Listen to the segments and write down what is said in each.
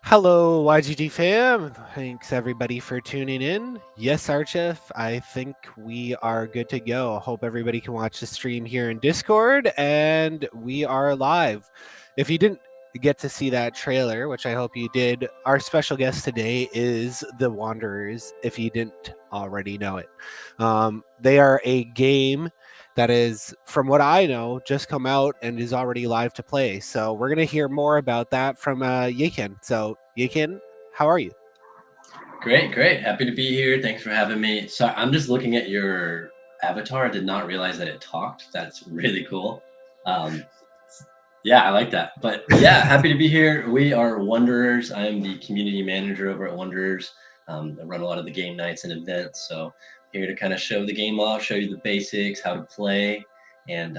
Hello, YGG fam. Thanks everybody for tuning in. Yes, Archif, I think we are good to go. Hope everybody can watch the stream here in Discord, and we are live. If you didn't get to see that trailer, which I hope you did, our special guest today is the Wanderers, if you didn't already know it. They are a game that is, from what I know, just come out and is already live to play. So we're gonna hear more about that from Yikin. So Yikin, how are you? Great, great. Happy to be here. Thanks for having me. So I'm just looking at your avatar. I did not realize that it talked. That's really cool. Um, yeah, I like that. But yeah, happy to be here. We are Wanderers. I am the community manager over at Wanderers. I run a lot of the game nights and events. So here to kind of show the game off, show you the basics, how to play. And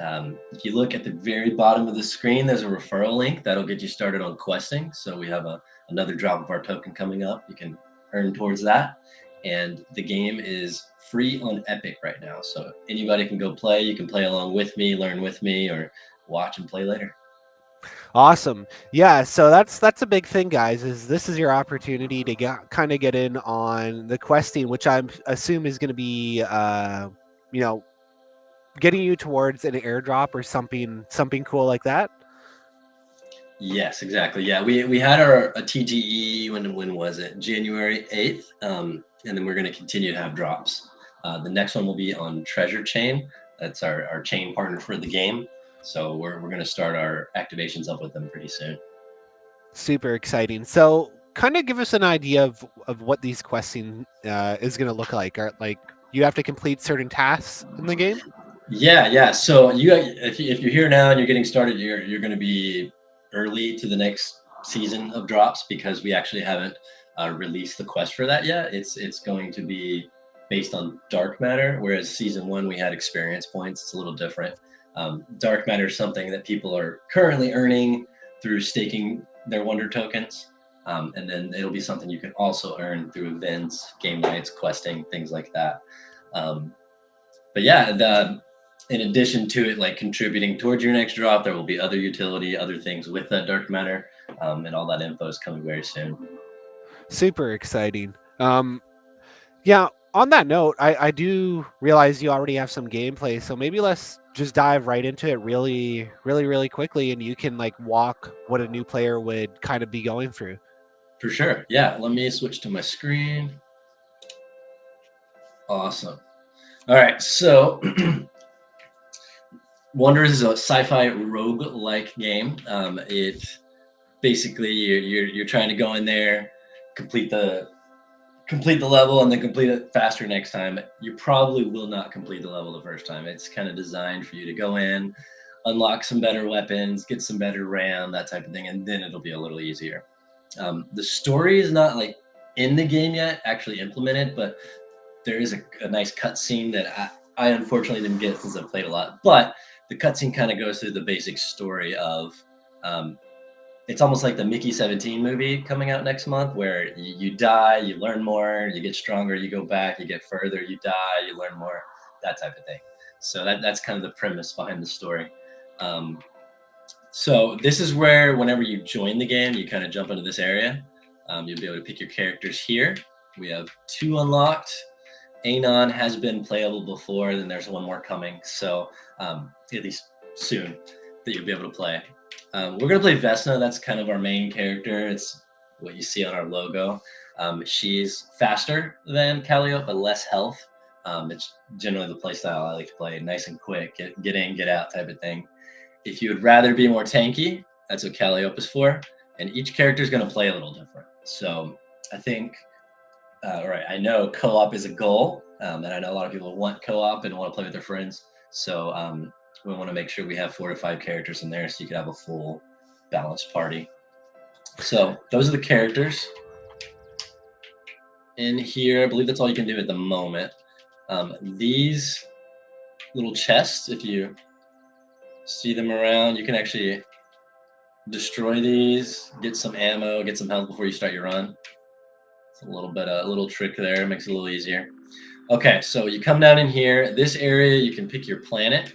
if you look at the very bottom of the screen, there's a referral link that'll get you started on questing. So we have another drop of our token coming up. You can earn towards that. And the game is free on Epic right now. So anybody can go play. You can play along with me, learn with me, or watch and play later. Awesome. Yeah, so that's a big thing, guys. Is this is your opportunity to kind of get in on the questing, which I assume is going to be, you know, getting you towards an airdrop or something cool like that. Yes, exactly. Yeah, we had our a TGE when was it? January 8th. And then we're going to continue to have drops. The next one will be on Treasure Chain. That's our chain partner for the game. So we're going to start our activations up with them pretty soon. Super exciting. So kind of give us an idea of what these questing is going to look like. Are like you have to complete certain tasks in the game? Yeah. So if you're here now and you're getting started, you're going to be early to the next season of drops because we actually haven't released the quest for that yet. It's going to be based on dark matter, whereas season one we had experience points. It's a little different. Dark matter is something that people are currently earning through staking their wonder tokens. And then it'll be something you can also earn through events, game nights, questing, things like that. But yeah, in addition to it, like contributing towards your next drop, there will be other utility, other things with that dark matter, and all that info is coming very soon. Super exciting. Yeah. On that note, I do realize you already have some gameplay, so maybe let's just dive right into it really quickly, and you can like walk what a new player would kind of be going through. For sure. Yeah. Let me switch to my screen. Awesome. All right. So Wanderers is a sci-fi rogue-like game. It basically you're trying to go in there, complete the level, and then complete it faster next time. You probably will not complete the level the first time. It's kind of designed for you to go in, unlock some better weapons, get some better RAM, that type of thing, and then it'll be a little easier. The story is not like in the game yet, actually implemented, but there is a nice cutscene that I unfortunately didn't get since I've played a lot. But the cutscene kind of goes through the basic story of um, it's almost like the Mickey 17 movie coming out next month, where you die, you learn more, you get stronger, you go back, you get further, you die, you learn more, that type of thing. So that's kind of the premise behind the story. Um, so this is where whenever you join the game, you kind of jump into this area. You'll be able to pick your characters here. We have 2 unlocked. Anon has been playable before, then there's one more coming. So at least soon that you'll be able to play. We're going to play Vesna. That's kind of our main character. It's what you see on our logo. She's faster than Calliope, but less health. It's generally the play style I like to play. Nice and quick, get in, get out type of thing. If you would rather be more tanky, that's what Calliope is for. And each character is going to play a little different. So I think, right, I know co-op is a goal. And I know a lot of people want co-op and want to play with their friends. So we want to make sure we have 4 to 5 characters in there so you can have a full balanced party. So those are the characters. In here, I believe that's all you can do at the moment. These little chests, if you see them around, you can actually destroy these, get some ammo, get some health before you start your run. It's a little trick there, makes it a little easier. Okay, so you come down in here. This area, you can pick your planet.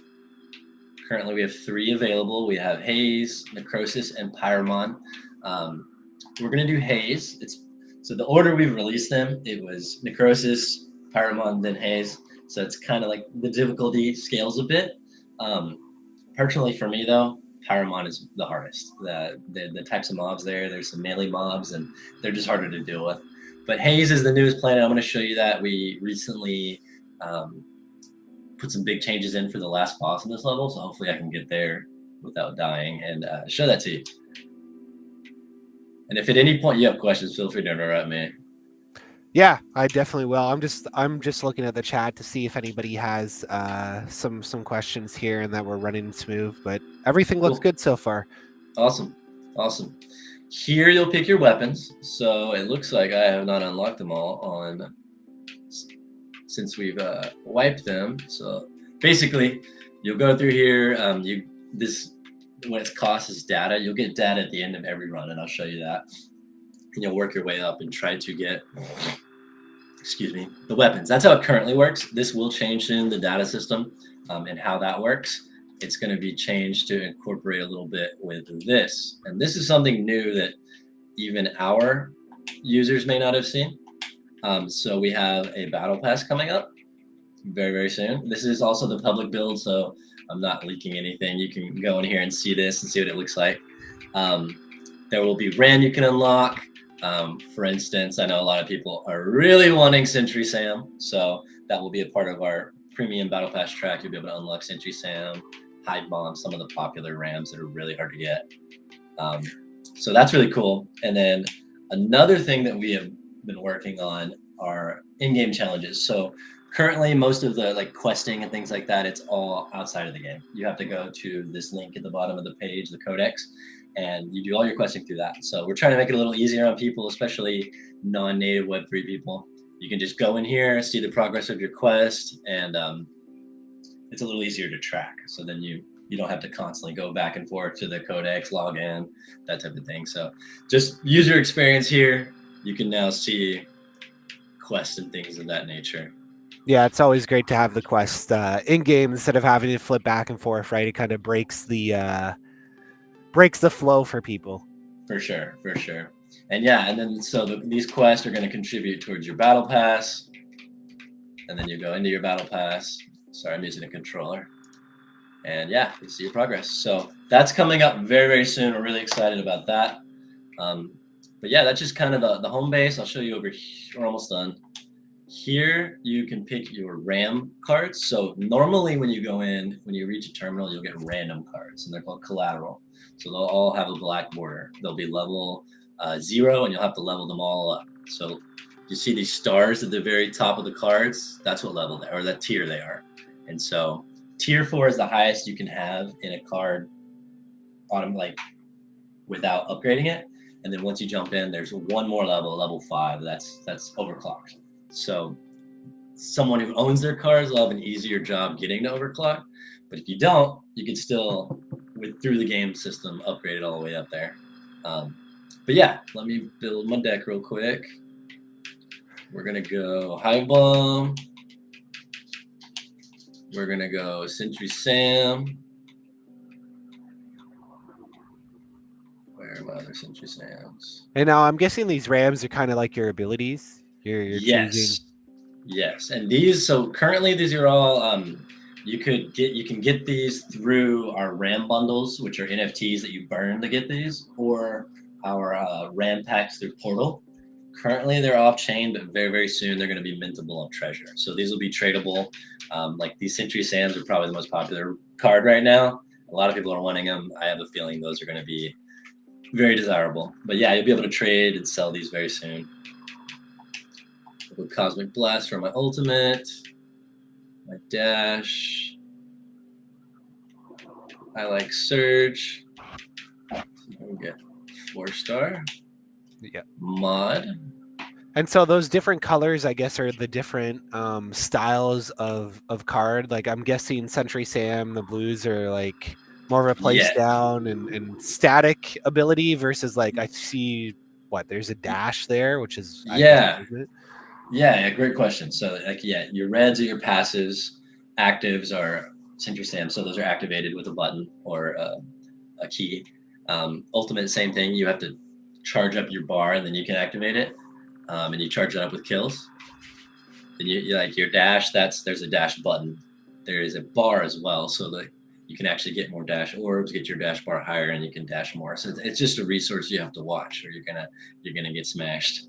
Currently, we have 3 available. We have Haze, Necrosis, and Pyramon. we're gonna do Haze. So the order we've released them, it was Necrosis, Pyramon, then Haze. So it's kind of like the difficulty scales a bit. Um, Personally, for me though, Pyramon is the hardest. The types of mobs there's some melee mobs, and they're just harder to deal with. But Haze is the newest planet. I'm going to show you that. We recently put some big changes in for the last boss in this level, so hopefully I can get there without dying and show that to you. And if at any point you have questions, feel free to interrupt me. Yeah, I definitely will. I'm just looking at the chat to see if anybody has some questions here and that we're running smooth, but everything looks good so far. Awesome. Here you'll pick your weapons. So it looks like I have not unlocked them all on since we've wiped them. So basically, you'll go through here. What it costs is data. You'll get data at the end of every run, and I'll show you that. And you'll work your way up and try to get, the weapons. That's how it currently works. This will change in the data system and how that works. It's going to be changed to incorporate a little bit with this. And this is something new that even our users may not have seen. So we have a battle pass coming up very, very soon. This is also the public build, so I'm not leaking anything. You can go in here and see this and see what it looks like. There will be RAM you can unlock. For instance, I know a lot of people are really wanting Sentry Sam, so that will be a part of our premium battle pass track. You'll be able to unlock Sentry Sam, Hide Bomb, some of the popular RAMs that are really hard to get. So that's really cool. And then another thing that we have been working on are in-game challenges. So currently, most of the like questing and things like that, it's all outside of the game. You have to go to this link at the bottom of the page, the codex, and you do all your questing through that. So we're trying to make it a little easier on people, especially non-native Web3 people. You can just go in here, see the progress of your quest, and it's a little easier to track. So then you don't have to constantly go back and forth to the codex, log in, that type of thing. So just user experience here. You can now see quests and things of that nature. Yeah, it's always great to have the quest in game instead of having to flip back and forth, right? It kind of breaks the flow for people. For sure. And yeah, and then so these quests are going to contribute towards your battle pass. And then you go into your battle pass. Sorry, I'm using a controller. And yeah, you see your progress. So that's coming up very, very soon. We're really excited about that. But yeah, that's just kind of the home base. I'll show you over here. We're almost done. Here, you can pick your RAM cards. So normally when you go in, when you reach a terminal, you'll get random cards, and they're called collateral. So they'll all have a black border. They'll be level 0, and you'll have to level them all up. So you see these stars at the very top of the cards? That's what level they are, or that tier they are. And so tier 4 is the highest you can have in a card without upgrading it. And then once you jump in, there's one more level 5. That's overclocked. So someone who owns their cards will have an easier job getting to overclock. But if you don't, you can still, through the game system, upgrade it all the way up there. But yeah, let me build my deck real quick. We're going to go Hive Bomb. We're going to go Sentry Sam. Where are my other Sentry Sams? And now I'm guessing these RAMs are kind of like your abilities. You're choosing. Yes. And so currently these are all you can get these through our RAM bundles, which are NFTs that you burn to get these, or our RAM packs through Portal. Currently they're off chain, but very, very soon they're going to be mintable on Treasure. So these will be tradable. Like these Sentry Sams are probably the most popular card right now. A lot of people are wanting them. I have a feeling those are going to be very desirable. But yeah, you'll be able to trade and sell these very soon. With Cosmic Blast for my ultimate, my dash. I like Surge. I'll get 4-star. Yeah. Mod. And so those different colors, I guess, are the different styles of card. Like I'm guessing Sentry Sam, the blues are like more of a place down and static ability versus like I see there's a dash there, which is Yeah, great question. So your reds are your passives, actives are Sentry Sam. So those are activated with a button or a key. Ultimate, same thing. You have to charge up your bar, and then you can activate it, and you charge that up with kills. Then you like your dash. There's a dash button. There is a bar as well, so that you can actually get more dash orbs, get your dash bar higher, and you can dash more. So it's just a resource you have to watch, or you're gonna get smashed.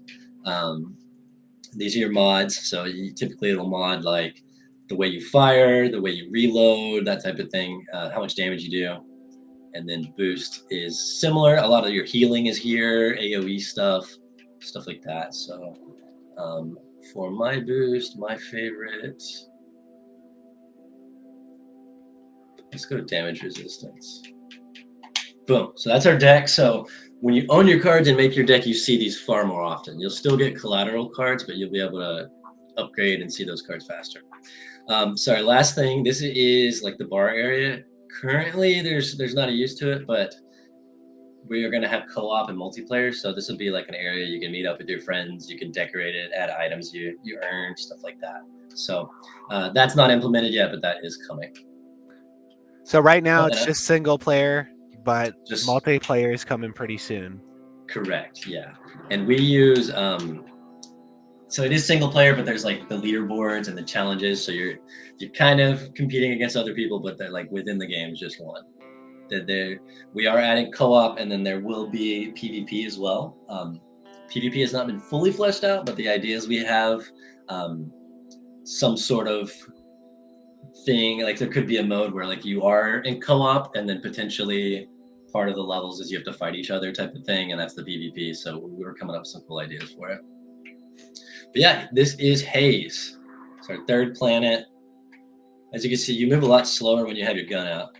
These are your mods. So typically it'll mod like the way you fire, the way you reload, that type of thing, how much damage you do. And then boost is similar. A lot of your healing is here, AoE stuff like that. So for my boost, my favorite, let's go to damage resistance. Boom. So that's our deck. So when you own your cards and make your deck, you see these far more often. You'll still get collateral cards, but you'll be able to upgrade and see those cards faster. Sorry, last thing. This is like the bar area. Currently, there's not a use to it, but we are going to have co-op and multiplayer. So this will be like an area you can meet up with your friends. You can decorate it, add items you earned, stuff like that. So that's not implemented yet, but that is coming. So right now it's just single player, but just multiplayer is coming pretty soon. Correct. Yeah, and we use so it is single player, but there's like the leaderboards and the challenges. So you're kind of competing against other people, but they're like within the game is just one. We are adding co-op, and then there will be PvP as well. PvP has not been fully fleshed out, but the idea is we have some sort of thing. Like there could be a mode where like you are in co-op, and then potentially part of the levels is you have to fight each other type of thing, and that's the PvP. So we were coming up with some cool ideas for it. But yeah, this is Haze. It's our third planet. As you can see, you move a lot slower when you have your gun out.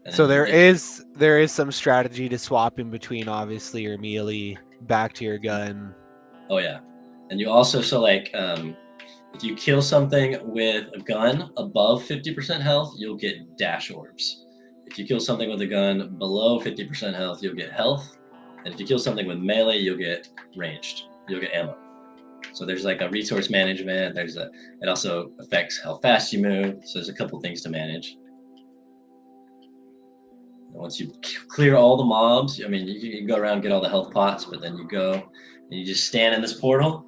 So there is some strategy to swap in between, obviously, your melee back to your gun. Oh yeah, and you also if you kill something with a gun above 50% health, you'll get dash orbs. If you kill something with a gun below 50% health, you'll get health. And if you kill something with melee, you'll get ranged. You'll get ammo. So there's like a resource management. It also affects how fast you move. So there's a couple things to manage. And once you clear all the mobs, I mean, you can go around and get all the health pots, but then you go and you just stand in this portal,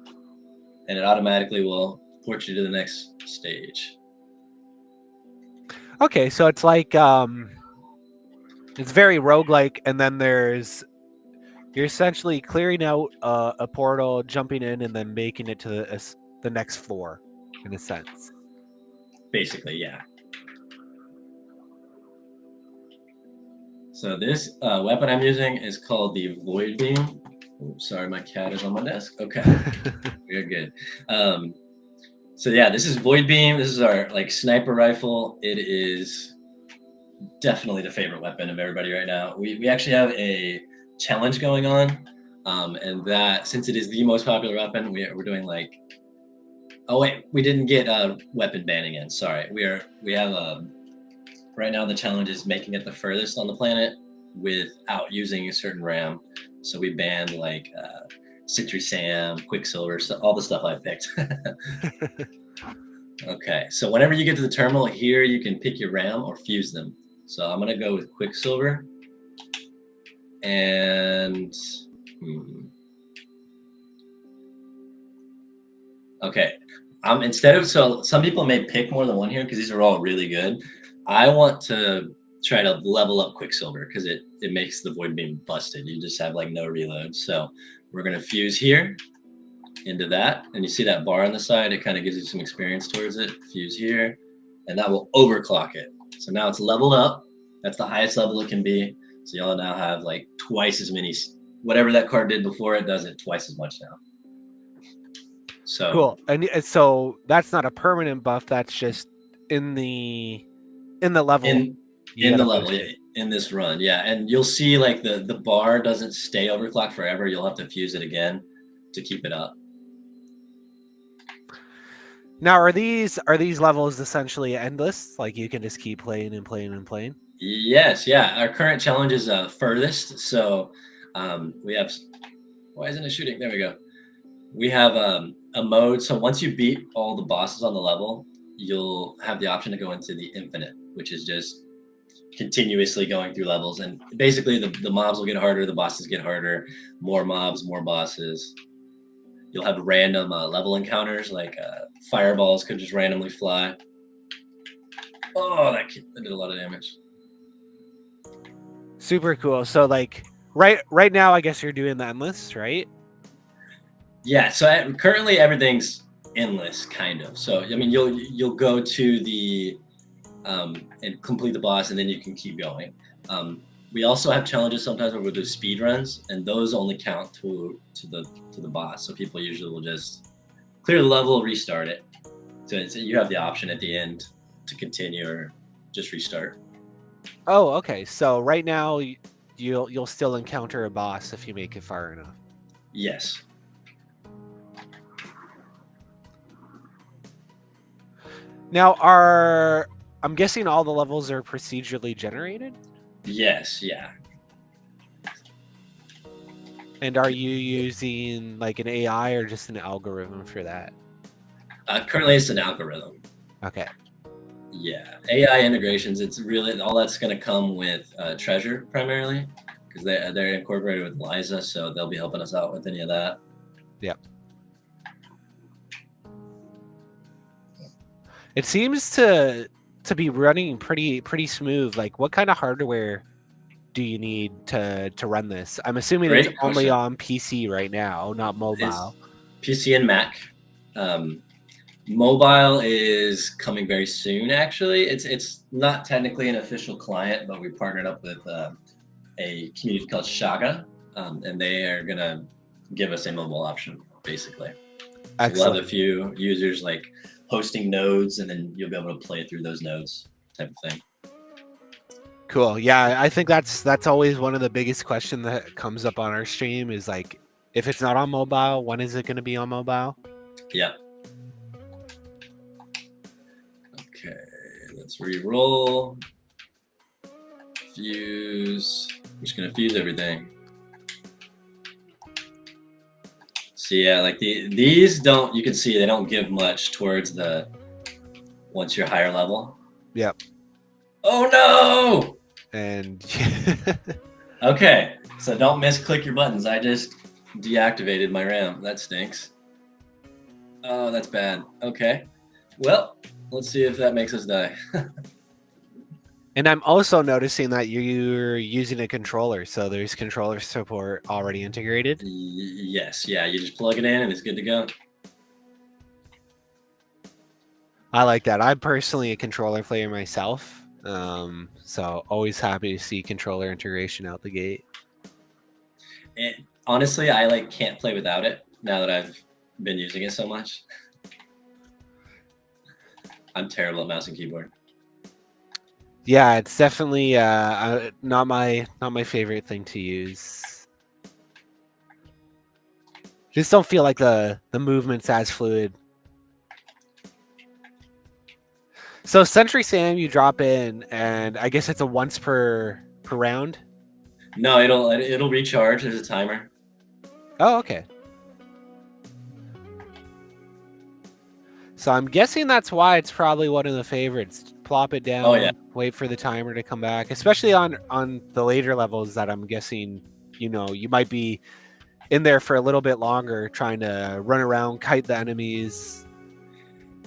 and it automatically will port you to the next stage. Okay, so it's like it's very roguelike, and then you're essentially clearing out a portal, jumping in, and then making it to the next floor, in a sense. Basically, yeah. So this weapon I'm using is called the Void Beam. Oops, sorry, my cat is on my desk. Okay, we're good. So yeah, this is Void Beam. This is our like sniper rifle. It is definitely the favorite weapon of everybody right now. We actually have a challenge going on, and that since it is the most popular weapon, we're doing like, oh wait, we didn't get weapon banning in. Sorry, we have right now the challenge is making it the furthest on the planet without using a certain RAM. So we banned like Citrus Sam, Quicksilver, all the stuff I picked. Okay, so whenever you get to the terminal here, you can pick your RAM or fuse them. So I'm gonna go with Quicksilver, and okay, so some people may pick more than one here because these are all really good. I want to try to level up Quicksilver because it makes the Void Beam busted. You just have like no reload. So we're gonna fuse here into that, and you see that bar on the side, it kind of gives you some experience towards it. Fuse here, and that will overclock it. So now it's leveled up. That's the highest level it can be. So y'all now have like twice as many, whatever that card did before, it does it twice as much now. So cool. And so that's not a permanent buff, that's just in the level. In the level, yeah, in this run, yeah. And you'll see like the bar doesn't stay overclocked forever. You'll have to fuse it again to keep it up. Now, are these levels essentially endless? Like you can just keep playing and playing and playing? Yes, yeah. Our current challenge is furthest. So we have, why isn't it shooting? There we go. We have a mode. So once you beat all the bosses on the level, you'll have the option to go into the infinite, which is just continuously going through levels, and basically the mobs will get harder, the bosses get harder, more mobs, more bosses. You'll have random level encounters, like fireballs could just randomly fly. Oh, that did a lot of damage. Super cool. So like right now, I guess you're doing the endless, right? Yeah. So currently everything's endless, kind of. So I mean, you'll go to the and complete the boss, and then you can keep going. We also have challenges sometimes where we'll do speed runs, and those only count to the boss. So people usually will just clear the level, restart it. So you have the option at the end to continue or just restart. Oh, okay. So right now you'll still encounter a boss if you make it far enough. Yes. Now, I'm guessing all the levels are procedurally generated? Yes, yeah. And are you using like an AI or just an algorithm for that? Currently, it's an algorithm. Okay. Yeah, AI integrations. It's really all that's going to come with Treasure primarily, because they're incorporated with Liza, so they'll be helping us out with any of that. Yep. It seems to be running pretty smooth. Like, what kind of hardware do you need to run this? I'm assuming Great it's only question. on PC right now, not mobile. It's PC and Mac. Mobile is coming very soon. Actually, it's not technically an official client, but we partnered up with a community called Shaga, and they are gonna give us a mobile option, basically. So we'll have a few users like hosting nodes, and then you'll be able to play through those nodes, type of thing. Cool. Yeah, I think that's always one of the biggest questions that comes up on our stream is like, if it's not on mobile, when is it going to be on mobile? Yeah. Okay, let's re-roll. Fuse. I'm just gonna fuse everything. So yeah, like these don't. You can see they don't give much towards the once you're higher level. Yep. Oh no! And Okay, so don't misclick your buttons. I just deactivated my RAM. That stinks. Oh, that's bad. Okay. Well, let's see if that makes us die. and I'm also noticing that you're using a controller, so there's controller support already integrated. Yes, yeah. You just plug it in and it's good to go. I like that. I'm personally a controller player myself, so always happy to see controller integration out the gate. Honestly, I can't play without it now that I've been using it so much. I'm terrible at mouse and keyboard. Yeah, it's definitely not my favorite thing to use. Just don't feel like the movement's as fluid. So Sentry Sam, you drop in, and I guess it's a once per round. No, it'll recharge. There's a timer. Oh, okay. So I'm guessing that's why it's probably one of the favorites. Plop it down. Oh yeah. Wait for the timer to come back, especially on the later levels that I'm guessing. You might be in there for a little bit longer, trying to run around, kite the enemies.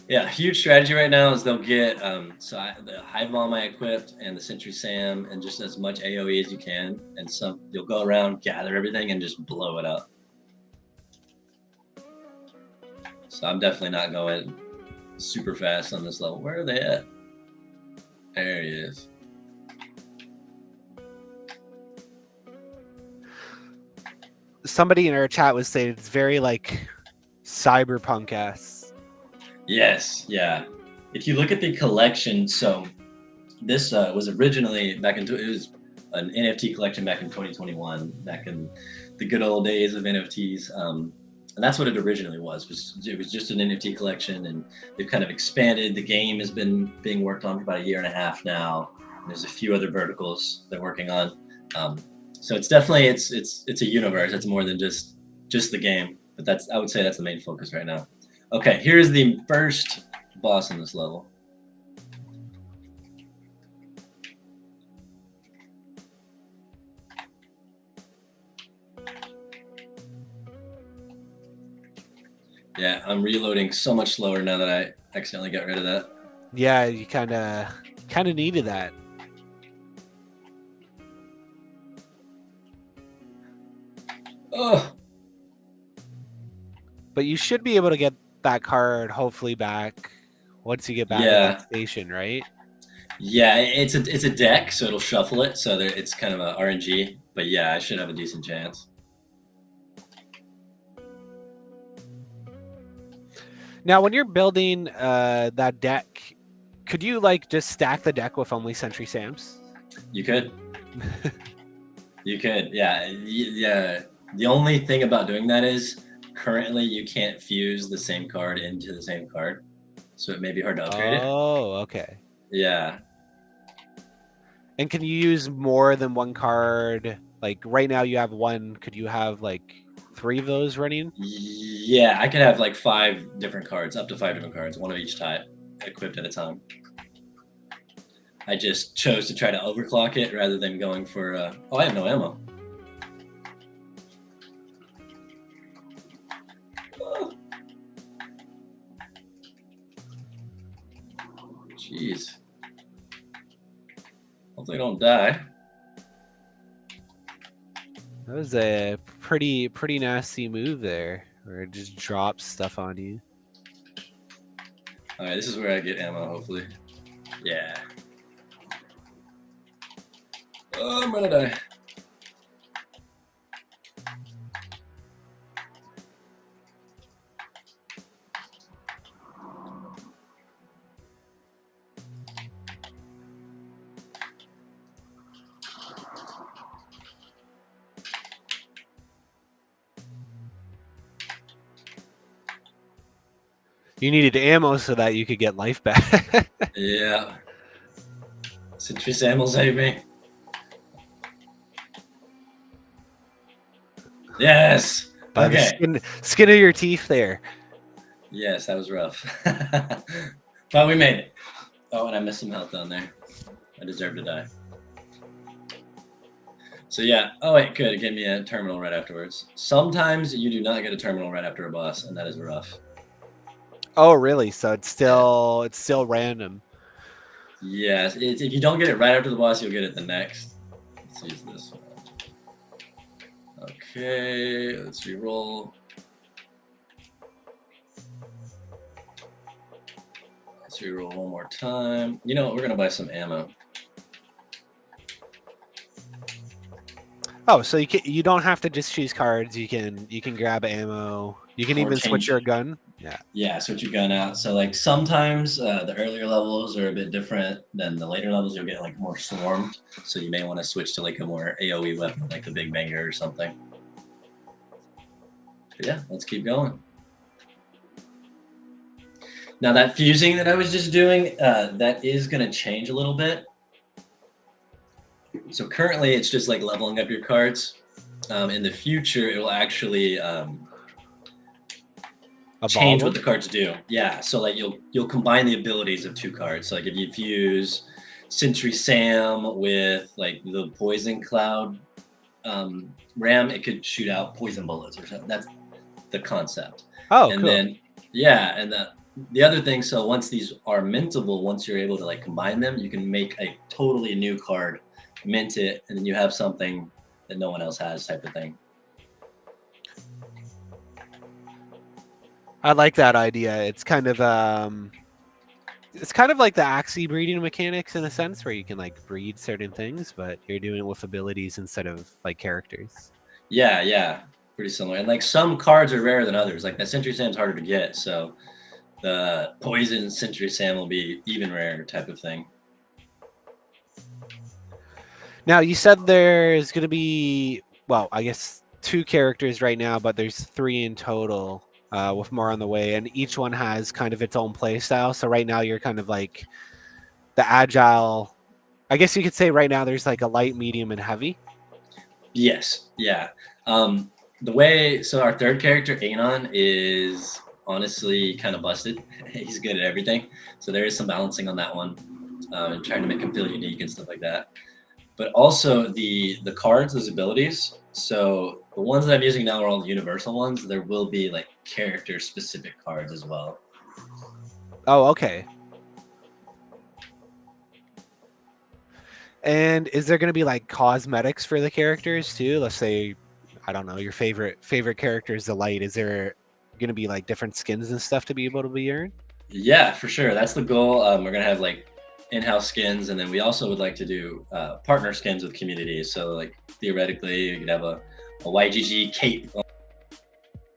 Yeah, huge strategy right now is they'll get the Hive Bomb I equipped and the Sentry Sam and just as much AoE as you can, and you'll go around, gather everything, and just blow it up. So I'm definitely not going super fast on this level. Where are they at? There he is. Somebody in our chat was saying it's very like cyberpunk-esque. Yes, yeah. If you look at the collection, so this was originally it was an NFT collection back in 2021, back in the good old days of NFTs. And that's what it originally was. It was just an NFT collection, and they've kind of expanded. The game has been being worked on for about a year and a half now. And there's a few other verticals they're working on. So it's definitely it's a universe. It's more than just the game. But I would say that's the main focus right now. Okay, here's the first boss in this level. Yeah, I'm reloading so much slower now that I accidentally got rid of that. Yeah, you kind of needed that. Oh, But you should be able to get that card hopefully back once you get back at that yeah. station, right? Yeah, it's a deck, so it'll shuffle it, so there, it's kind of a RNG. But yeah, I should have a decent chance. Now, when you're building that deck, could you like just stack the deck with only Sentry Sams? You could, you could, yeah, yeah. The only thing about doing that is currently you can't fuse the same card into the same card, so it may be hard to upgrade it. Oh, okay. Yeah, And can you use more than one card? Like right now you have one. Could you have like 3 of those running? yeah. I could have like 5 different cards, up to 5 different cards, one of each type, equipped at a time. I just chose to try to overclock it rather than going for. Oh, I have no ammo. Oh, jeez. Hopefully, I don't die. That was a pretty nasty move there, where it just drops stuff on you. All right, this is where I get ammo. Hopefully, yeah. Oh, I'm gonna die. You needed ammo so that you could get life back. Yeah. Sentry Sam will save me. Yes. By the Okay. skin of your teeth there. Yes, that was rough. But we made it. Oh, and I missed some health down there. I deserve to die. So yeah. Oh wait, good. It gave me a terminal right afterwards. Sometimes you do not get a terminal right after a boss, and that is rough. Oh, really? So it's still random. Yes. If you don't get it right after the boss, you'll get it the next. Let's use this one. Okay. Let's re-roll. Let's re-roll one more time. You know what? We're gonna buy some ammo. Oh, so you don't have to just choose cards. You can grab ammo. You can Or even switch change. your gun. Yeah. Yeah, switch your gun out. So like sometimes the earlier levels are a bit different than the later levels. You'll get like more swarmed, so you may want to switch to like a more AOE weapon, like the Big Banger or something. But yeah, let's keep going. Now that fusing that I was just doing, that is going to change a little bit. So currently it's just like leveling up your cards. In the future, it will actually change what the cards do. Yeah, so like you'll combine the abilities of 2 cards. So like if you fuse Sentry Sam with like the Poison Cloud Ram, it could shoot out poison bullets or something. That's the concept. Oh, and cool. then yeah, and the other thing. So once these are mintable, once you're able to like combine them, you can make a totally new card, mint it, and then you have something that no one else has, type of thing. I like that idea. It's kind of like the Axie breeding mechanics in a sense, where you can like breed certain things, but you're doing it with abilities instead of like characters. Yeah, pretty similar. And like some cards are rarer than others. Like that Sentry Sam's harder to get, so the Poison Sentry Sam will be even rarer, type of thing. Now you said there's gonna be, well, I guess 2 characters right now, but there's 3 in total, with more on the way, and each one has kind of its own play style. So right now you're kind of like the agile. I guess you could say right now there's like a light, medium, and heavy. Yes, yeah. The way, so our third character, Anon, is honestly kind of busted. He's good at everything. So there is some balancing on that one, and trying to make him feel unique and stuff like that. but also the cards, those abilities. So the ones that I'm using now are all universal ones. There will be like character specific cards as well. Oh, okay. And is there going to be like cosmetics for the characters too? Let's say, I don't know, your favorite character is the light. Is there going to be like different skins and stuff to be able to be earned? Yeah, for sure. That's the goal. We're gonna have like in-house skins, and then we also would like to do partner skins with communities. So like theoretically, you could have a YGG cape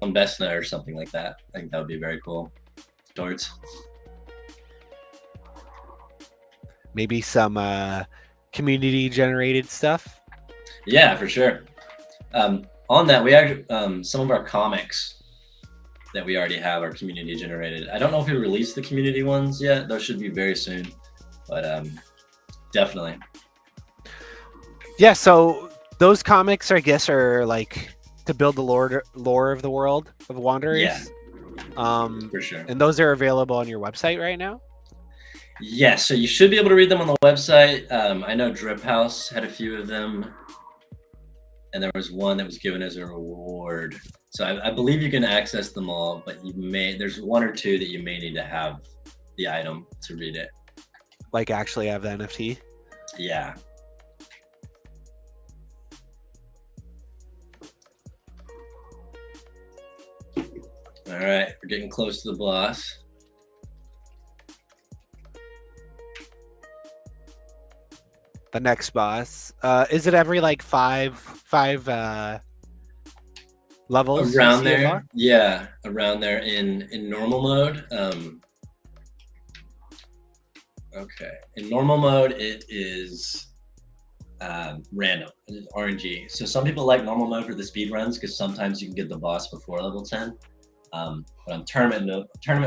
on Vesna or something like that. I think that would be very cool. Darts. Maybe some community generated stuff. Yeah, for sure. On that, we actually some of our comics that we already have are community generated. I don't know if we released the community ones yet. Those should be very soon, but definitely. Yeah, so those comics, I guess, are like to build the lore of the world of Wanderers. Yeah, for sure. And those are available on your website right now? Yeah, so you should be able to read them on the website. I know Drip House had a few of them, and there was one that was given as a reward. So I believe you can access them all, but there's one or two that you may need to have the item to read it. Like actually have the NFT? Yeah. All right, we're getting close to the boss. The next boss. Is it every like five levels? Around there? Yeah, around there in normal mode. Okay, in normal mode it is random. It is RNG. So some people like normal mode for the speed runs because sometimes you can get the boss before level 10. But on tournament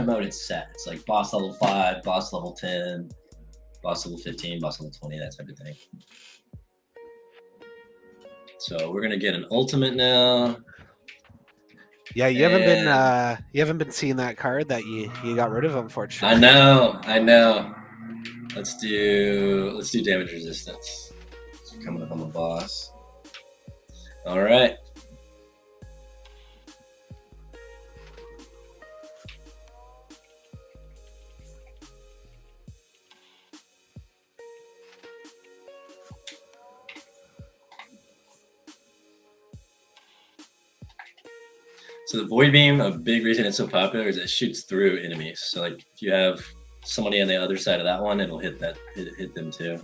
mode, it's set. It's like boss level 5, boss level 10, boss level 15, boss level 20, that type of thing. So we're gonna get an ultimate now. Yeah, you haven't been seeing that card that you got rid of, unfortunately. I know. Let's do damage resistance. So coming up on the boss. All right. So the void beam, a big reason it's so popular is it shoots through enemies. So like if you have somebody on the other side of that one, it'll hit them too.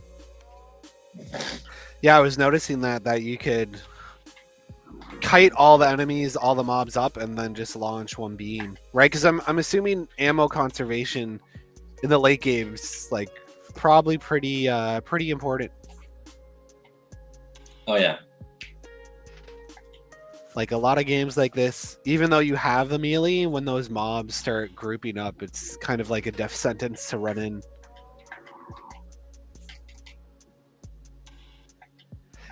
Yeah, I was noticing that you could kite all the enemies, all the mobs up, and then just launch one beam, right? Because I'm assuming ammo conservation in the late games like probably pretty important. Oh yeah. Like a lot of games like this, even though you have the melee, when those mobs start grouping up, it's kind of like a death sentence to run in.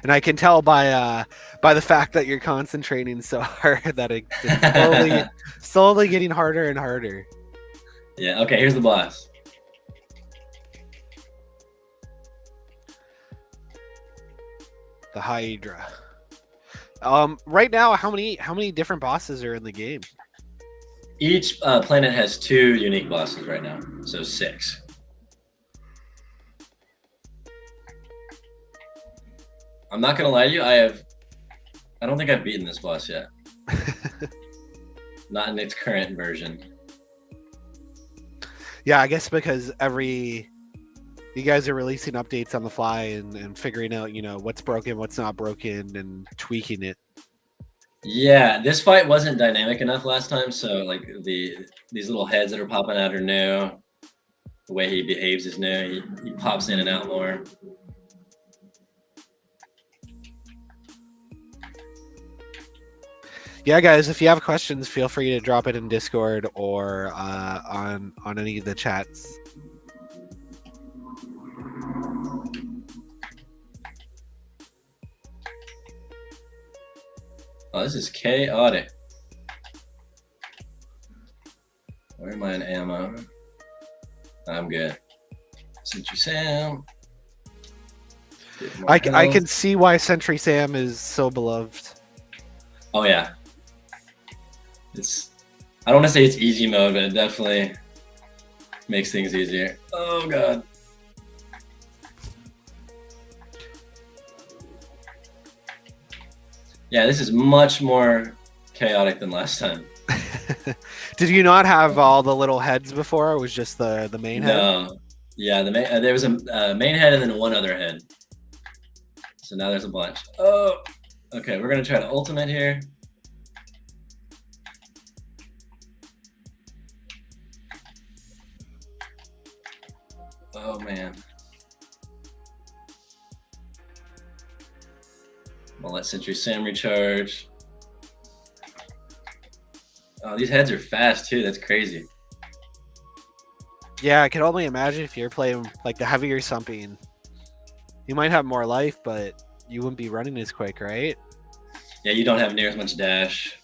And I can tell by the fact that you're concentrating so hard that it's slowly getting harder and harder. Yeah, okay, here's the boss. The Hydra. Right now, how many different bosses are in the game? Each planet has 2 unique bosses right now, so 6. I'm not gonna lie to you, I don't think I've beaten this boss yet. Not in its current version. Yeah, I guess because you guys are releasing updates on the fly and figuring out, what's broken, what's not broken, and tweaking it. Yeah, this fight wasn't dynamic enough last time, so like these little heads that are popping out are new. The way he behaves is new. He pops in and out more. Yeah, guys, if you have questions, feel free to drop it in Discord or on any of the chats. Oh, this is chaotic. Where am I in ammo? I'm good. Since you Sam. Get more I health. can see why Sentry Sam is so beloved. Oh yeah, it's. I don't want to say it's easy mode, but it definitely makes things easier. Oh god. Yeah, this is much more chaotic than last time. Did you not have all the little heads before? It was just the main head? No. Yeah, the main, there was a main head and then one other head. So now there's a bunch. Oh, okay. We're gonna try to ultimate here. Oh man. I'll let Sentry Sam recharge. Oh, these heads are fast too. That's crazy. Yeah, I can only imagine if you're playing like the heavier something. You might have more life, but you wouldn't be running as quick, right? Yeah, you don't have near as much dash.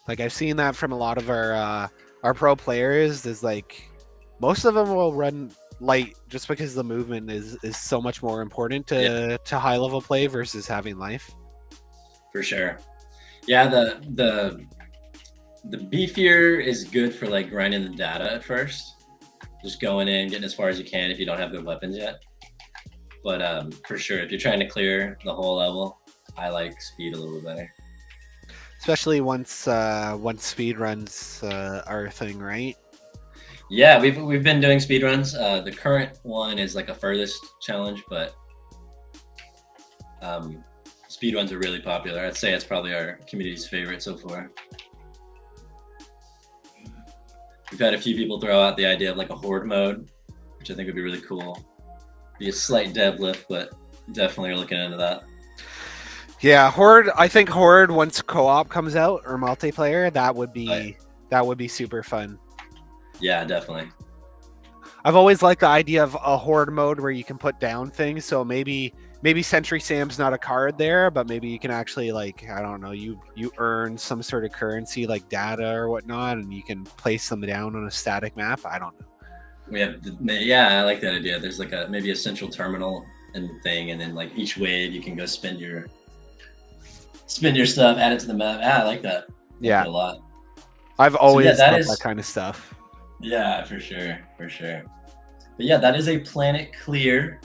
Like I've seen that from a lot of our pro players. Is like most of them will run light just because the movement is so much more important to high level play versus having life. For sure. Yeah, the beefier is good for like grinding the data at first. Just going in, getting as far as you can if you don't have good weapons yet. But for sure, if you're trying to clear the whole level, I like speed a little better. Especially once speed runs are a thing, right? Yeah, we've been doing speed runs. The current one is like a furthest challenge, but speed runs are really popular. I'd say it's probably our community's favorite so far. We've had a few people throw out the idea of like a horde mode, which I think would be really cool. Be a slight dev lift, but definitely are looking into that. Yeah, Horde. I think Horde once co-op comes out or multiplayer, that would be super fun. Yeah, definitely. I've always liked the idea of a Horde mode where you can put down things. So maybe Sentry Sam's not a card there, but maybe you can actually like I don't know, you earn some sort of currency like data or whatnot, and you can place them down on a static map. I don't know. We have I like that idea. There's like maybe a central terminal and thing, and then like each wave you can go spend your stuff, add it to the map. I like that. Yeah, a lot. I've always that loved that kind of stuff. Yeah, for sure. But yeah, that is a planet clear.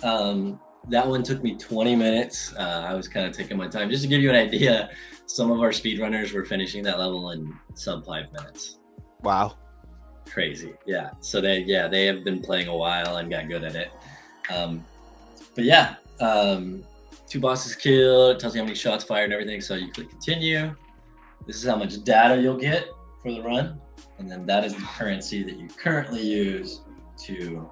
That one took me 20 minutes. I was kind of taking my time just to give you an idea. Some of our speedrunners were finishing that level in sub 5 minutes. Wow. Crazy. Yeah. So they have been playing a while and got good at it. But yeah, 2 bosses killed. It tells you how many shots fired and everything. So you click continue. This is how much data you'll get for the run. And then that is the currency that you currently use to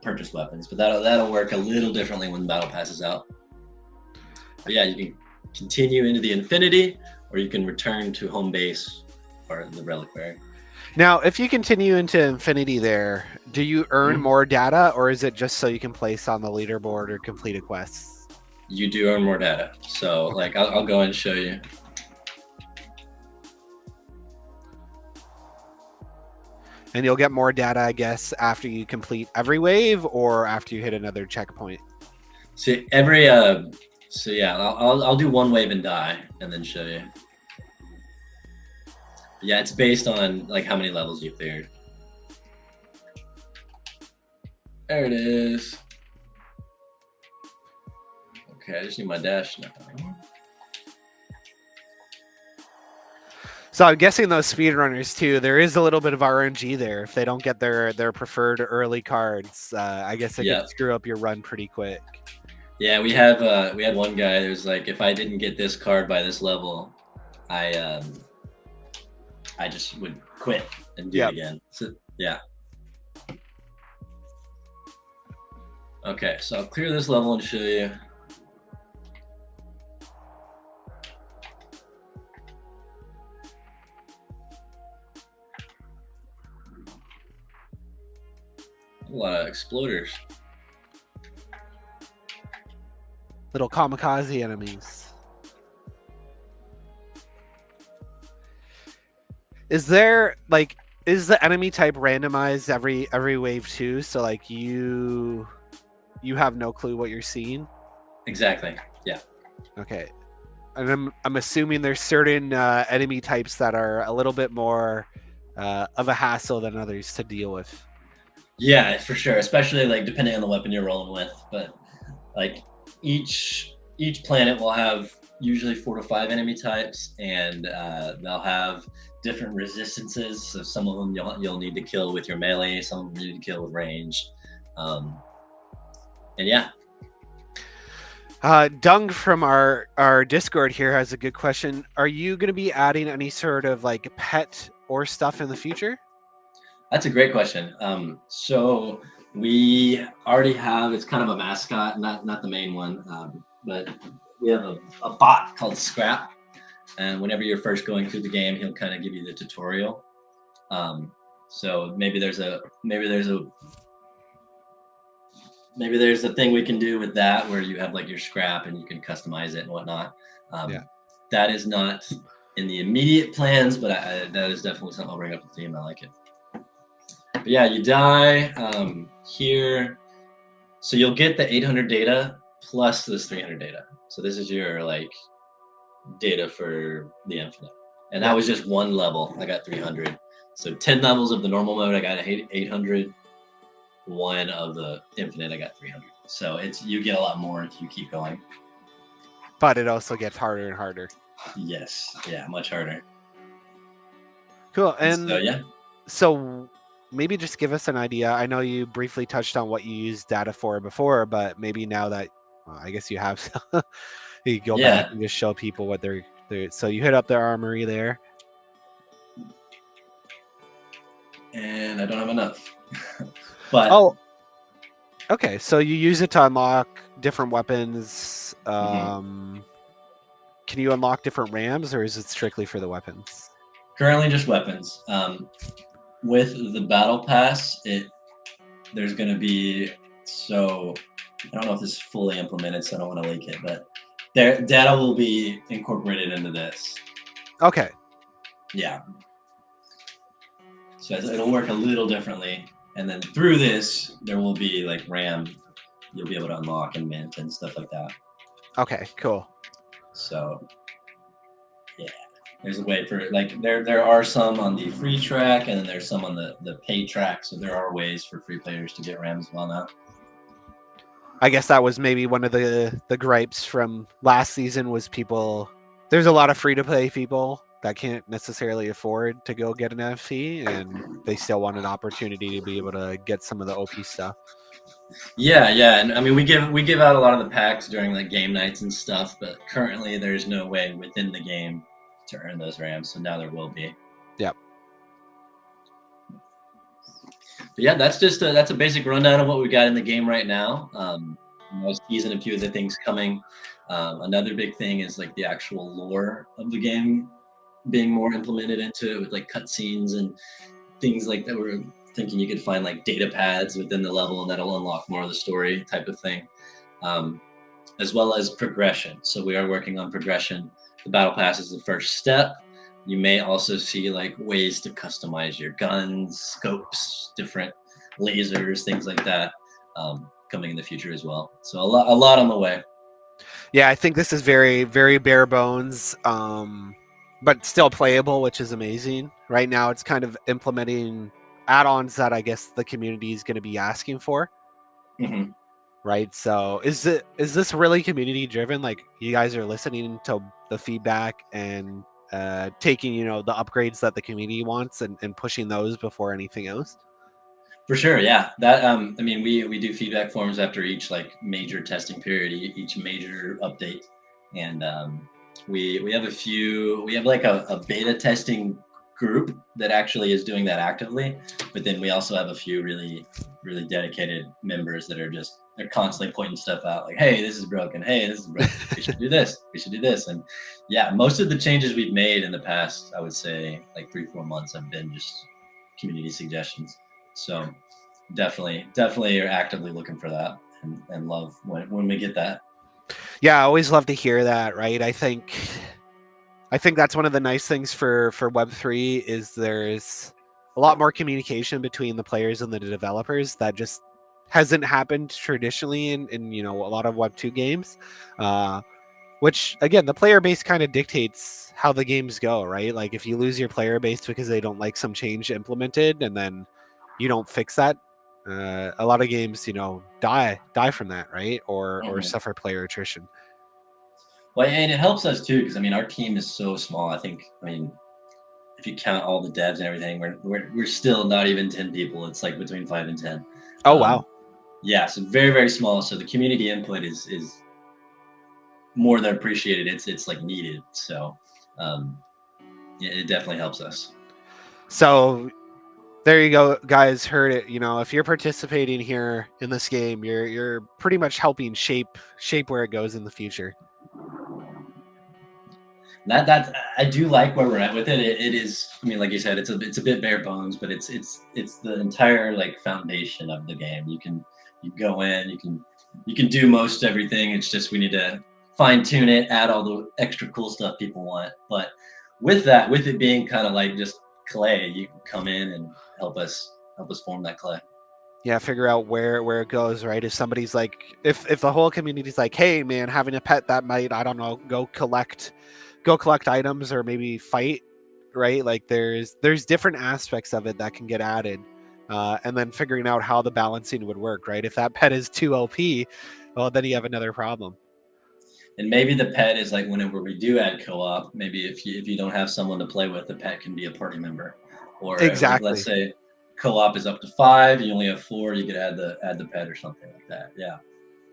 purchase weapons. But that'll work a little differently when the battle passes out. But yeah, you can continue into the Infinity, or you can return to home base or the Reliquary. Now, if you continue into Infinity there, do you earn more data, or is it just so you can place on the leaderboard or complete a quest? You do earn more data. So like I'll go and show you. And you'll get more data, I guess, after you complete every wave or after you hit another checkpoint. See, so yeah, I'll do one wave and die and then show you. Yeah, it's based on like how many levels you cleared. There it is. Okay, I just need my dash now. So I'm guessing those speedrunners too, there is a little bit of RNG there. If they don't get their preferred early cards, I guess they could screw up your run pretty quick. Yeah, we had one guy that was like, if I didn't get this card by this level, I just would quit and do it again. So yeah. Okay, so I'll clear this level and show you. A lot of exploders. Little kamikaze enemies. Is there like is the enemy type randomized every wave too? So like you have no clue what you're seeing. Exactly. Yeah. Okay, and I'm assuming there's certain enemy types that are a little bit more of a hassle than others to deal with. Yeah, for sure. Especially like depending on the weapon you're rolling with, but like each planet will have usually 4 to 5 enemy types, and they'll have different resistances. So some of them you'll need to kill with your melee, some of them you need to kill with range, um, and yeah. Dung from our Discord here has a good question. Are you going to be adding any sort of like pet or stuff in the future? That's a great question. So we already have, it's kind of a mascot, not the main one, but we have a bot called Scrap, and whenever you're first going through the game, he'll kind of give you the tutorial. Um, so maybe there's a thing we can do with that where you have like your scrap and you can customize it and whatnot. Yeah. That is not in the immediate plans, but that is definitely something I'll bring up to the team. I like it. But yeah, you die here. So you'll get the 800 data plus this 300 data. So this is your like data for the infinite. And that was just one level. I got 300. So 10 levels of the normal mode, I got 800. One of the infinite, I got 300. So you get a lot more if you keep going. But it also gets harder and harder. Yes. Yeah, much harder. Cool. And so yeah. So maybe just give us an idea. I know you briefly touched on what you used data for before, but maybe now that I guess you have, you go back and just show people what they're. So you hit up their armory there, and I don't have enough. But okay. So you use it to unlock different weapons. Can you unlock different rams, or is it strictly for the weapons? Currently, just weapons. With the battle pass, there's going to be, so I don't know if this is fully implemented, so I don't want to leak it, but their data will be incorporated into this. Okay. Yeah. So it'll work a little differently, and then through this, there will be like RAM you'll be able to unlock and mint and stuff like that. Okay, cool. So yeah, there's a way for like there are some on the free track, and then there's some on the paid track. So there are ways for free players to get RAM as well now. I guess that was maybe one of the gripes from last season was people. There's a lot of free to play people that can't necessarily afford to go get an NFT, and they still want an opportunity to be able to get some of the OP stuff. Yeah, and I mean we give out a lot of the packs during like game nights and stuff, but currently there's no way within the game to earn those RAMs. So now there will be. Yep. But yeah, that's a basic rundown of what we got in the game right now. I was teasing a few of the things coming. Another big thing is like the actual lore of the game being more implemented into it with like cutscenes and things like that. We're thinking you could find like data pads within the level, and that'll unlock more of the story type of thing, as well as progression. So we are working on progression. The battle pass is the first step. You may also see like ways to customize your guns, scopes, different lasers, things like that, coming in the future as well. So a lot on the way. Yeah, I think this is very, very bare bones, but still playable, which is amazing. Right now, it's kind of implementing add-ons that I guess the community is going to be asking for. Mm-hmm. Right. So is this really community driven? Like you guys are listening to the feedback and taking, the upgrades that the community wants and pushing those before anything else? For sure, yeah. That I mean, we do feedback forms after each like major testing period, each major update, and we have we have like a beta testing group that actually is doing that actively, but then we also have a few really dedicated members that are they're constantly pointing stuff out, like, hey, this is broken, hey, this is broken, we should do this, we should do this. And yeah, most of the changes we've made in the past, I would say like 3-4 months, have been just community suggestions. So definitely are actively looking for that, and love when we get that. Yeah, I always love to hear that, right? I think I think that's one of the nice things for Web3 is there's a lot more communication between the players and the developers that just hasn't happened traditionally in a lot of Web2 games. Which again, the player base kind of dictates how the games go, right? Like if you lose your player base because they don't like some change implemented, and then you don't fix that, a lot of games, die from that, right? Or Mhm. suffer player attrition. Well, and it helps us too because I mean our team is so small. I mean if you count all the devs and everything, we're still not even 10 people. It's like between 5 and 10. Oh Um, wow. yeah, so very very small. So the community input is more than appreciated. It's like needed. So um, yeah, it definitely helps us. So there you go, guys. Heard it. If you're participating here in this game, you're pretty much helping shape where it goes in the future. That I do like where we're at with it. It is. I mean, like you said, it's a bit bare bones, but it's the entire like foundation of the game. You go in, you can do most everything. It's just we need to fine tune it, add all the extra cool stuff people want. But with that, with it being kind of like just clay, you can come in and help us form that clay. Yeah, figure out where it goes, right? If somebody's like, if the whole community's like, hey man, having a pet that might, I don't know, go collect items or maybe fight, right? Like there's different aspects of it that can get added, and then figuring out how the balancing would work, right? If that pet is too OP, well then you have another problem. And maybe the pet is like whenever we do add co-op, maybe if you don't have someone to play with, the pet can be a party member. Or like let's Exactly. say co-op is up to 5, you only have 4, you could add the pet or something like that. Yeah.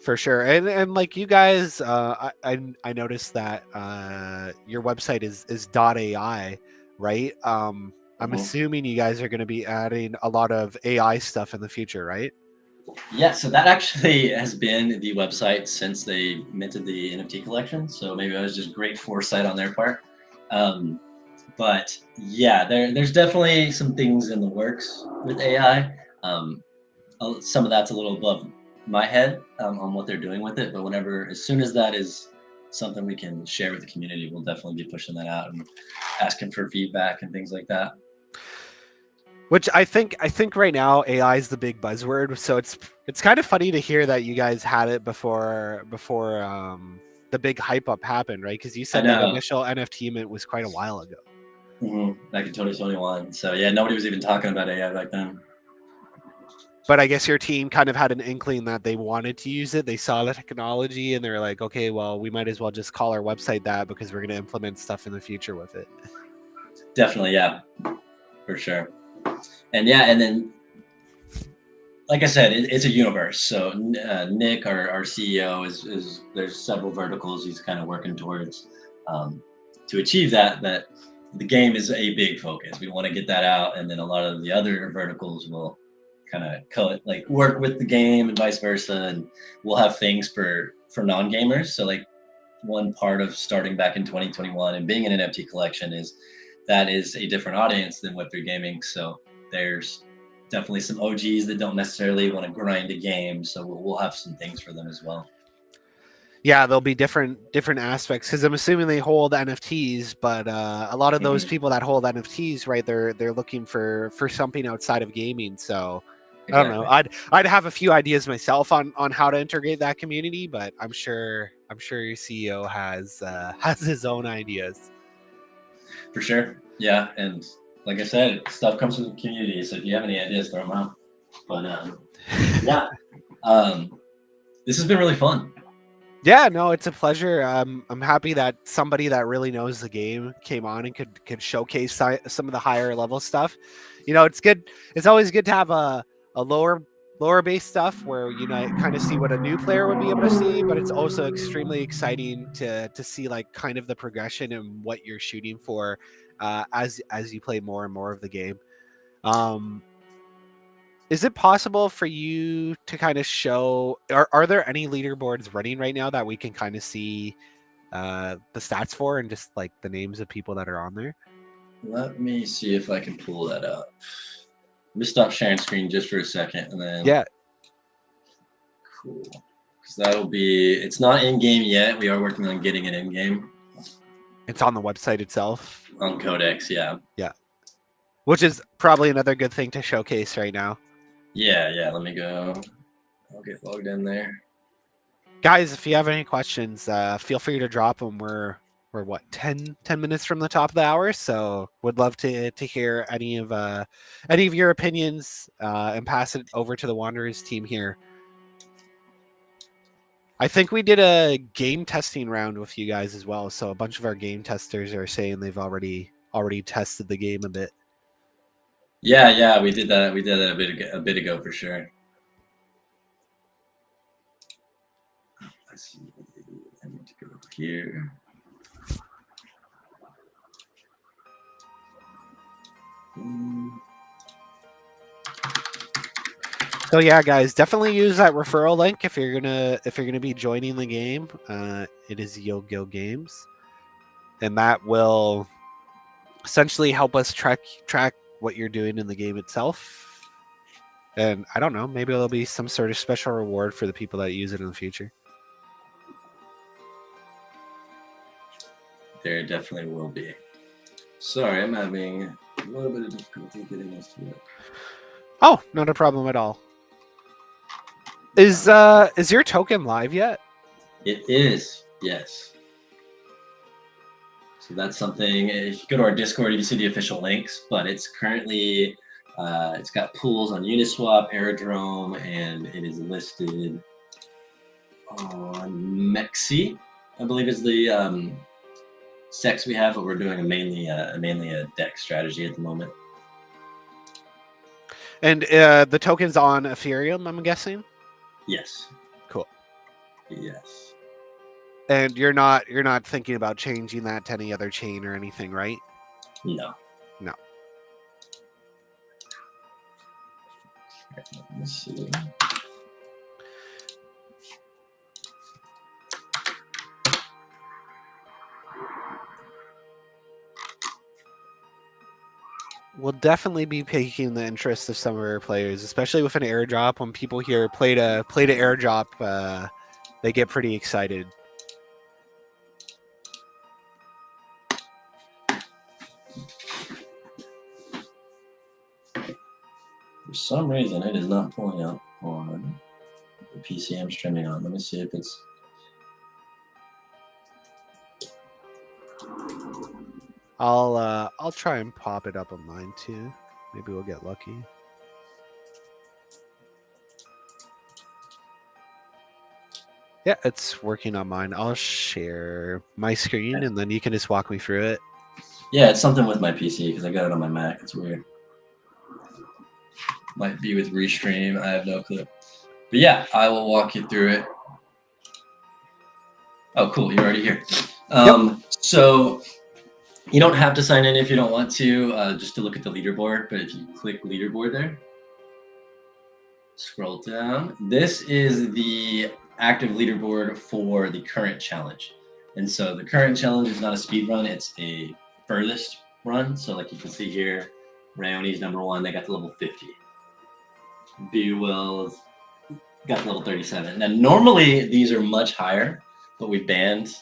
For sure, and like you guys, I noticed that your website is .ai, right? I'm Mhm. assuming you guys are going to be adding a lot of AI stuff in the future, right? Yeah, so that actually has been the website since they minted the NFT collection. So maybe it was just great foresight on their part. Um, but yeah, there's definitely some things in the works with AI. Some of that's a little above my head on what they're doing with it. But as soon as that is something we can share with the community, we'll definitely be pushing that out and asking for feedback and things like that. Which I think right now AI is the big buzzword. So it's kind of funny to hear that you guys had it before the big hype up happened, right? Because you I said that know. initial NFT mint was quite a while ago. Back in 2021. So yeah, nobody was even talking about AI back then. But I guess your team kind of had an inkling that they wanted to use it. They saw the technology and they're like, okay, well, we might as well just call our website that because we're going to implement stuff in the future with it. Definitely, yeah, for sure. And yeah, and then like I said, it's a universe. So Nick, our CEO, is there's several verticals he's kind of working towards to achieve that. That the game is a big focus. We want to get that out, and then a lot of the other verticals will kind of like work with the game and vice versa. And we'll have things for non gamers. So like one part of starting back in 2021 and being an NFT collection is that is a different audience than Web3 gaming. So there's definitely some OGs that don't necessarily want to grind a game. So we'll have some things for them as well. Yeah, there'll be different aspects because I'm assuming they hold NFTs, but a lot of those Hmm. people that hold NFTs, right? They're looking for something outside of gaming. So I don't know. Exactly. I'd have a few ideas myself on how to integrate that community, but I'm sure your CEO has has his own ideas. For sure. Yeah. And like I said, stuff comes from the community. So if you have any ideas, throw them out. But yeah, um, this has been really fun. Yeah, no, it's a pleasure. I'm happy that somebody that really knows the game came on and could showcase some of the higher level stuff. It's good. It's always good to have a lower base stuff where kind of see what a new player would be able to see, but it's also extremely exciting to see like kind of the progression and what you're shooting for as you play more and more of the game. Um, is it possible for you to kind of show? Are there any leaderboards running right now that we can kind of see the stats for and just like the names of people that are on there? Let me see if I can pull that up. Let me stop sharing screen just for a second and then Yeah. cool. Because it's not in game yet. We are working on getting it in game. It's on the website itself. On Codex, yeah. Yeah. Which is probably another good thing to showcase right now. Yeah. Let me go. I'll get logged in there. Guys, if you have any questions, feel free to drop them. We're what 10 minutes from the top of the hour, so would love to hear any of your opinions and pass it over to the Wanderers team here. I think we did a game testing round with you guys as well, so a bunch of our game testers are saying they've already tested the game a bit. Yeah, we did that. We did that a bit ago for sure. Let's see. I need to go over here. So yeah, guys, definitely use that referral link if you're gonna be joining the game. It is Yo-Go Games, and that will essentially help us track what you're doing in the game itself. And I don't know, maybe there'll be some sort of special reward for the people that use it in the future. There definitely will be. Sorry, I'm having a little bit of difficulty getting this to work. Oh, not a problem at all. Is your token live yet? It is, yes. So that's something. If you go to our Discord, you can see the official links. But it's currently, it's got pools on Uniswap, Aerodrome, and it is listed on Mexi, I believe is the sex we have. But we're doing mainly a deck strategy at the moment. And the token's on Ethereum, I'm guessing. Yes. Cool. Yes. And you're not thinking about changing that to any other chain or anything, right? No. No. Let me see. We'll definitely be piquing the interest of some of our players, especially with an airdrop. When people hear play to airdrop, they get pretty excited. For some reason, it is not pulling up on the PC I'm streaming on. Let me see if it's. I'll try and pop it up on mine too. Maybe we'll get lucky. Yeah, it's working on mine. I'll share my screen and then you can just walk me through it. Yeah, it's something with my PC because I got it on my Mac. It's weird. Might be with Restream. I have no clue. But yeah, I will walk you through it. Oh, cool. You're already here. So you don't have to sign in if you don't want to, just to look at the leaderboard. But if you click leaderboard there, scroll down. This is the active leaderboard for the current challenge. And so the current challenge is not a speed run. It's a furthest run. So like you can see here, Rayoni's number 1. They got to level 50. Bewill's got to level 37. Now, normally these are much higher, but we banned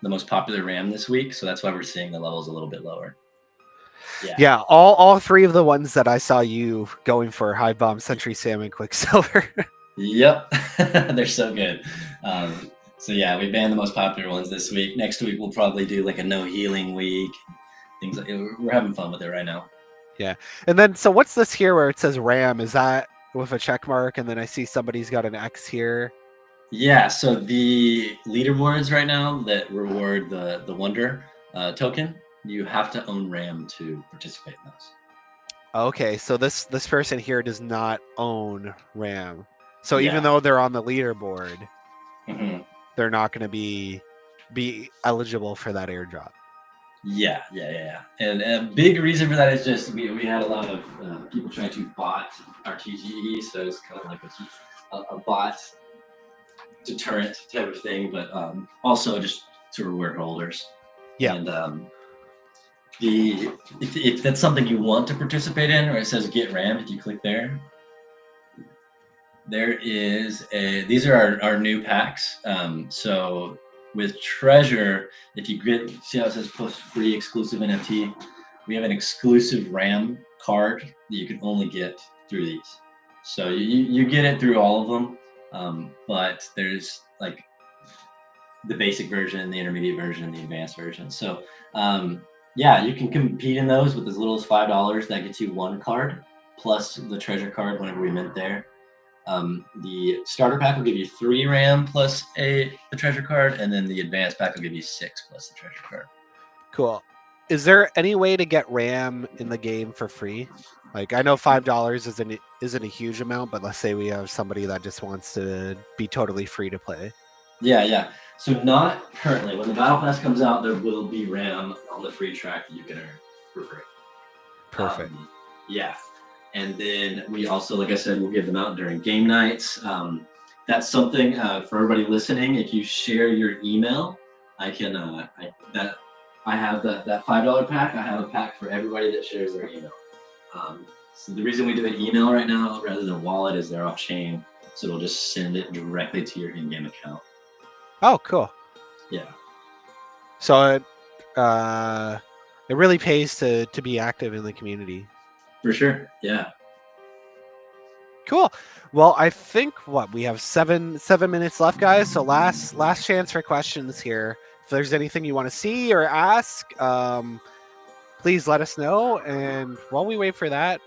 the most popular RAM this week. So that's why we're seeing the levels a little bit lower. Yeah, all 3 of the ones that I saw you going for, Hive Bomb, Sentry Salmon, Quicksilver. Yep, they're so good. So yeah, we banned the most popular ones this week. Next week we'll probably do like a no healing week. Things like we're having fun with it right now. Yeah, and then so what's this here where it says RAM? Is that with a check mark? And then I see somebody's got an X here. Yeah, so the leaderboards right now that reward the Wonder token, you have to own RAM to participate in those. Okay, so this person here does not own RAM. So even though they're on the leaderboard, they're not going to be eligible for that airdrop. Yeah. And a big reason for that is just we had a lot of people trying to bot our TGE, so it's kind of like a bot deterrent type of thing, but also just to reward holders. Yeah. And if that's something you want to participate in, or it says get RAM, if you click there, there is these are our new packs. So With treasure, if you get, see how it says plus free exclusive NFT, we have an exclusive RAM card that you can only get through these. So you get it through all of them, but there's like the basic version, the intermediate version, the advanced version. So yeah, you can compete in those with as little as $5. That gets you one card plus the treasure card whenever we mint there. The starter pack will give you 3 RAM plus the treasure card, and then the advanced pack will give you 6 plus the treasure card. Cool. Is there any way to get RAM in the game for free? Like, I know $5 isn't a huge amount, but let's say we have somebody that just wants to be totally free to play. Yeah. So not currently. When the battle pass comes out, there will be RAM on the free track that you can earn for free. Perfect. Yeah. And then we also, like I said, we'll give them out during game nights. That's something for everybody listening. If you share your email, I can. I have that $5 pack. I have a pack for everybody that shares their email. So the reason we do an email right now rather than wallet is they're off chain, so it'll just send it directly to your in-game account. Oh, cool. Yeah. So it really pays to be active in the community. For sure. Yeah. Cool. Well, I think we have seven minutes left, guys. So last chance for questions here. If there's anything you want to see or ask, please let us know. And while we wait for that,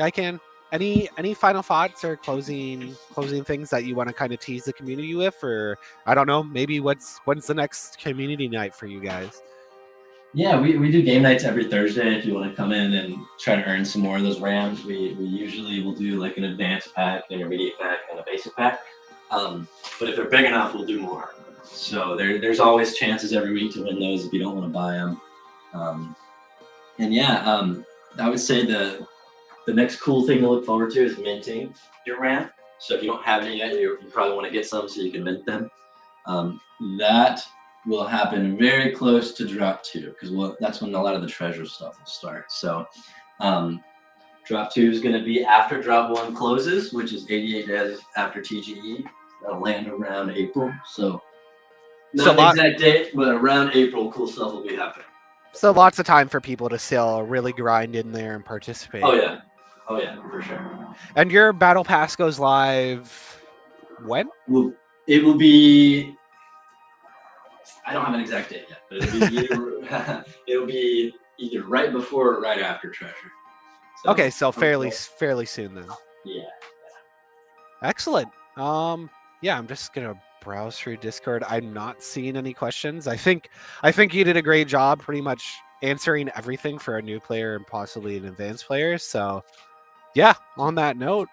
I can. Any final thoughts or closing things that you want to kind of tease the community with, or I don't know, maybe when's the next community night for you guys? Yeah, we do game nights every Thursday. If you want to come in and try to earn some more of those RAMs, we usually will do like an advanced pack, intermediate pack, and a basic pack. But if they're big enough, we'll do more. So there's always chances every week to win those if you don't want to buy them. And yeah, I would say the next cool thing to look forward to is minting your RAM. So if you don't have any yet, you probably want to get some so you can mint them. That will happen very close to drop 2 because that's when a lot of the treasure stuff will start. So drop 2 is going to be after drop 1 closes, which is 88 days after TGE. That'll land around April. So not the exact date, but around April, cool stuff will be happening. So lots of time for people to still really grind in there and participate. Oh yeah, for sure. And your battle pass goes live when? It will be. I don't have an exact date yet, but it'll be either right before or right after treasure. So, okay, so fairly soon then. Yeah. Excellent. Yeah, I'm just gonna browse through Discord. I'm not seeing any questions. I think you did a great job, pretty much answering everything for a new player and possibly an advanced player. So, yeah. On that note,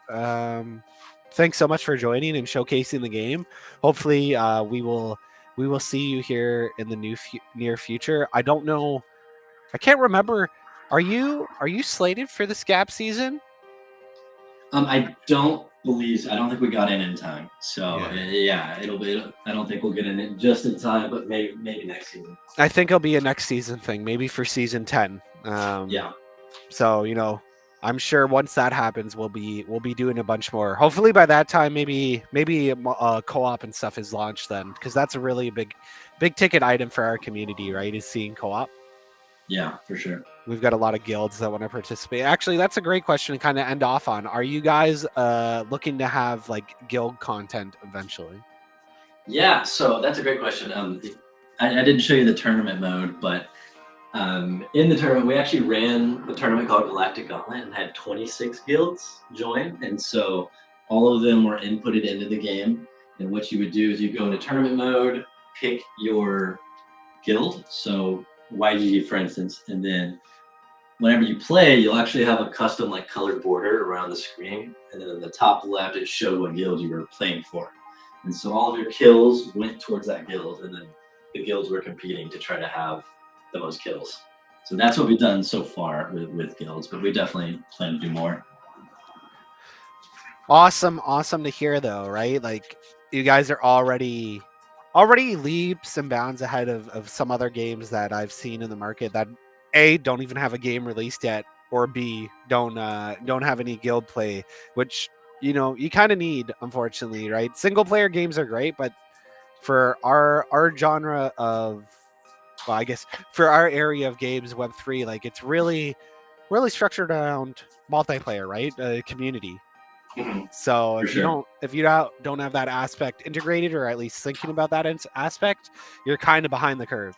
thanks so much for joining and showcasing the game. Hopefully, we will see you here in the near future. I don't know. I can't remember. Are you slated for the SCAP season? I don't believe so. I don't think we got in time. So yeah, it'll be. I don't think we'll get in just in time, but maybe next season. I think it'll be a next season thing, maybe for season 10. Yeah. So I'm sure once that happens, we'll be doing a bunch more. Hopefully by that time, maybe co-op and stuff is launched then, because that's a really big ticket item for our community, right? Is seeing co-op. Yeah, for sure. We've got a lot of guilds that want to participate. Actually, that's a great question to kind of end off on. Are you guys looking to have like guild content eventually? Yeah, so that's a great question. I didn't show you the tournament mode, but in the tournament, we actually ran a tournament called Galactic Gauntlet and had 26 guilds join. And so all of them were inputted into the game. And what you would do is you go into tournament mode, pick your guild. So YGG, for instance, and then whenever you play, you'll actually have a custom like colored border around the screen. And then in the top left, it showed what guild you were playing for. And so all of your kills went towards that guild. And then the guilds were competing to try to have the most kills. So that's what we've done so far with guilds, but we definitely plan to do more. Awesome to hear though, right? Like you guys are already leaps and bounds ahead of some other games that I've seen in the market that A, don't even have a game released yet, or B, don't have any guild play, which you kind of need, unfortunately, right? Single player games are great, but for our genre of, well, I guess for our area of games, Web3, like it's really structured around multiplayer, right? Community. So For sure. if you don't have that aspect integrated, or at least thinking about that aspect, you're kind of behind the curve.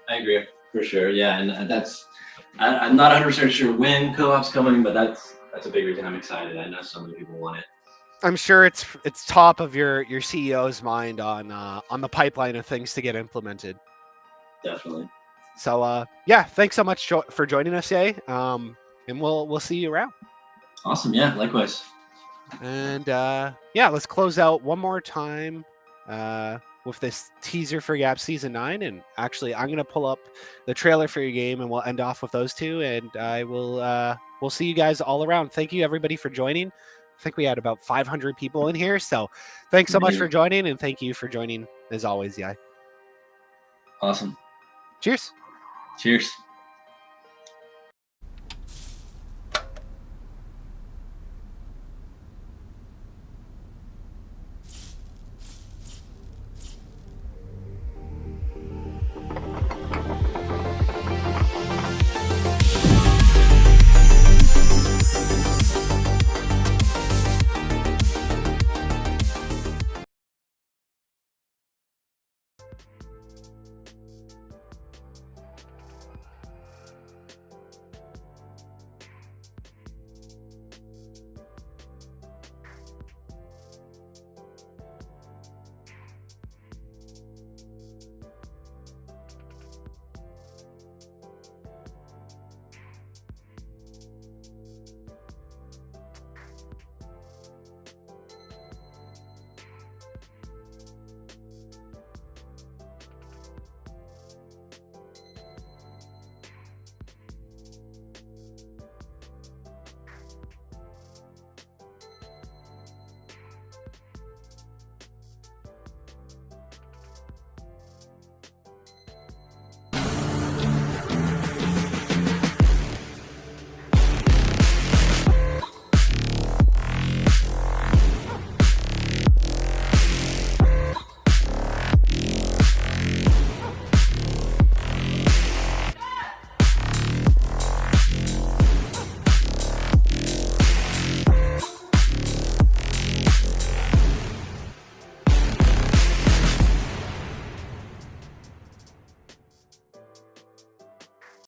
I agree for sure. Yeah, and that's I'm not 100% sure when co-op's coming, but that's a big reason I'm excited. I know so many people want it. I'm sure it's top of your CEO's mind on the pipeline of things to get implemented. Definitely. So yeah, thanks so much for joining us today. And we'll see you around. Awesome. Yeah, likewise. And yeah, let's close out one more time with this teaser for Gap Season 9. And actually, I'm going to pull up the trailer for your game, and we'll end off with those two. And we'll see you guys all around. Thank you, everybody, for joining. I think we had about 500 people in here. So thanks so much for joining, and thank you for joining, as always, yeah. Awesome. Cheers. Cheers.